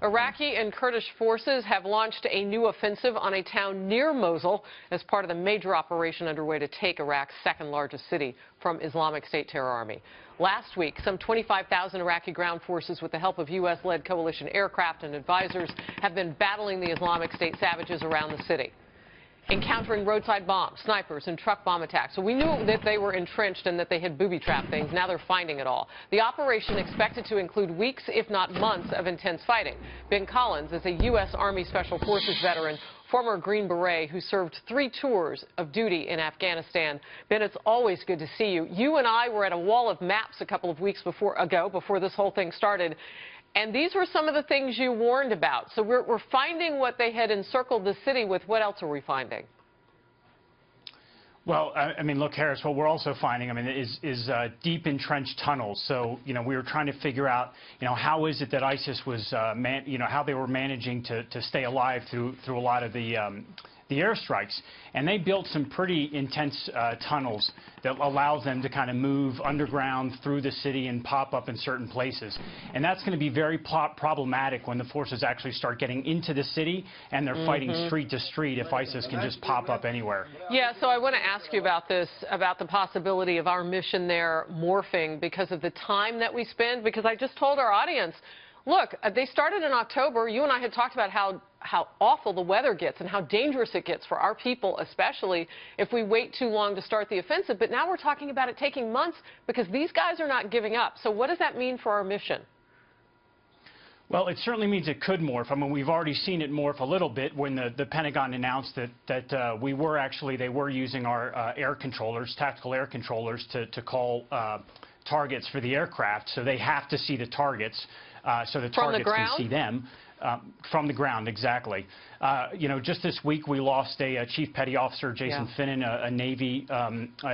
Iraqi and Kurdish forces have launched a new offensive on a town near Mosul as part of the major operation underway to take Iraq's second largest city from Islamic State terror army. Last week, some 25,000 Iraqi ground forces with the help of U.S.-led coalition aircraft and advisors have been battling the Islamic State savages around the city, encountering roadside bombs, snipers, and truck bomb attacks. So we knew that they were entrenched and that they had booby-trapped things. Now they're finding it all. The operation expected to include weeks, if not months, of intense fighting. Ben Collins is a U.S. Army Special Forces veteran, former Green Beret, who served 3 tours of duty in Afghanistan. Ben, it's always good to see you. You and I were at a wall of maps a couple of weeks before this whole thing started. And these were some of the things you warned about. So we're finding what they had encircled the city with. What else are we finding? Well, I mean, look, Harris, what we're also finding, I mean, is deep entrenched tunnels. So, we were trying to figure out, how is it that ISIS was, how they were managing to stay alive through a lot of the airstrikes. And they built some pretty intense tunnels that allows them to kind of move underground through the city and pop up in certain places. And that's going to be very problematic when the forces actually start getting into the city and they're fighting street to street if ISIS can just pop up anywhere. Yeah, so I want to ask you about this, about the possibility of our mission there morphing because of the time that we spend, because I just told our audience, look, they started in October. You and I had talked about how awful the weather gets and how dangerous it gets for our people, especially if we wait too long to start the offensive. But now we're talking about it taking months because these guys are not giving up. So what does that mean for our mission? Well, it certainly means it could morph. I mean, we've already seen it morph a little bit when the Pentagon announced that they were using our air controllers, tactical air controllers, to call targets for the aircraft. So they have to see the targets. So the targets can see them from the ground, exactly. Just this week we lost a Chief Petty Officer, Jason Finnan, a Navy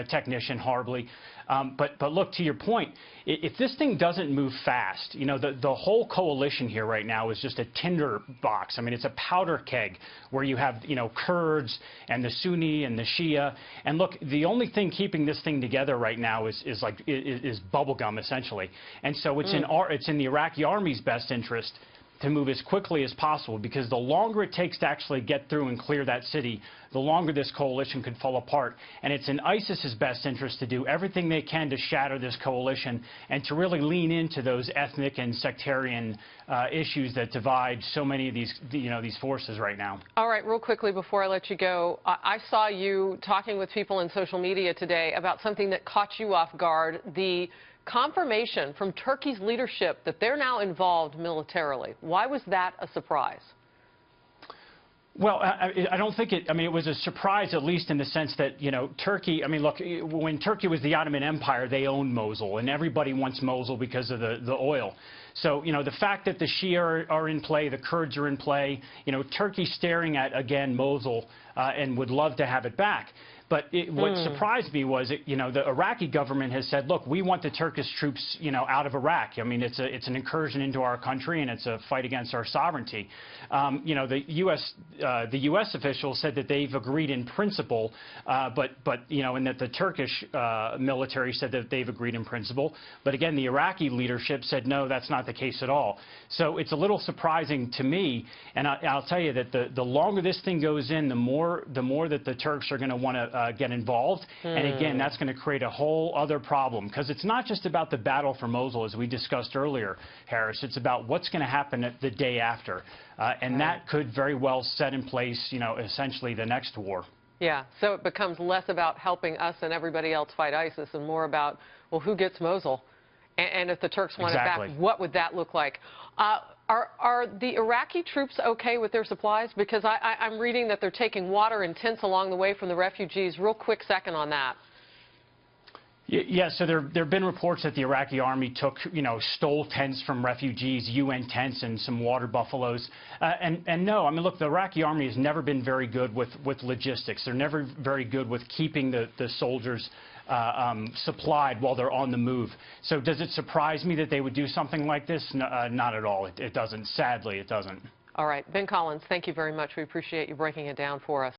technician, horribly. But look, to your point, if this thing doesn't move fast, the whole coalition here right now is just a tinder box. I mean, it's a powder keg where you have, Kurds and the Sunni and the Shia. And look, the only thing keeping this thing together right now is bubble gum, essentially. And so it's in the Iraqi army's best interest to move as quickly as possible, because the longer it takes to actually get through and clear that city, the longer this coalition could fall apart. And it's in ISIS's best interest to do everything they can to shatter this coalition and to really lean into those ethnic and sectarian issues that divide so many of these forces right now. All right, real quickly before I let you go, I saw you talking with people in social media today about something that caught you off guard, the confirmation from Turkey's leadership that they're now involved militarily. Why was that a surprise? Well, I don't think it was a surprise, at least in the sense that, Turkey, I mean, look, when Turkey was the Ottoman Empire, they owned Mosul, and everybody wants Mosul because of the oil. So, the fact that the Shia are in play, the Kurds are in play, Turkey's staring at, again, Mosul and would love to have it back. But what surprised me was, the Iraqi government has said, look, we want the Turkish troops, out of Iraq. I mean, it's an incursion into our country, and it's a fight against our sovereignty. The U.S. officials said that they've agreed in principle, and that the Turkish military said that they've agreed in principle. But again, the Iraqi leadership said, no, that's not the case at all. So it's a little surprising to me, and I'll tell you that the longer this thing goes in, the more that the Turks are going to want to get involved. And again, that's going to create a whole other problem, because it's not just about the battle for Mosul, as we discussed earlier, Harris. It's about what's going to happen the day after. And that could very well set in place, essentially the next war. Yeah, so it becomes less about helping us and everybody else fight ISIS and more about, well, who gets Mosul? And if the Turks want it back, what would that look like? Are the Iraqi troops okay with their supplies? Because I'm reading that they're taking water and tents along the way from the refugees. Real quick second on that. Yeah, so there have been reports that the Iraqi army stole tents from refugees, UN tents, and some water buffaloes. And no, I mean, look, the Iraqi army has never been very good with logistics. They're never very good with keeping the soldiers supplied while they're on the move. So does it surprise me that they would do something like this? No, not at all. It doesn't. Sadly, it doesn't. All right. Ben Collins, thank you very much. We appreciate you breaking it down for us.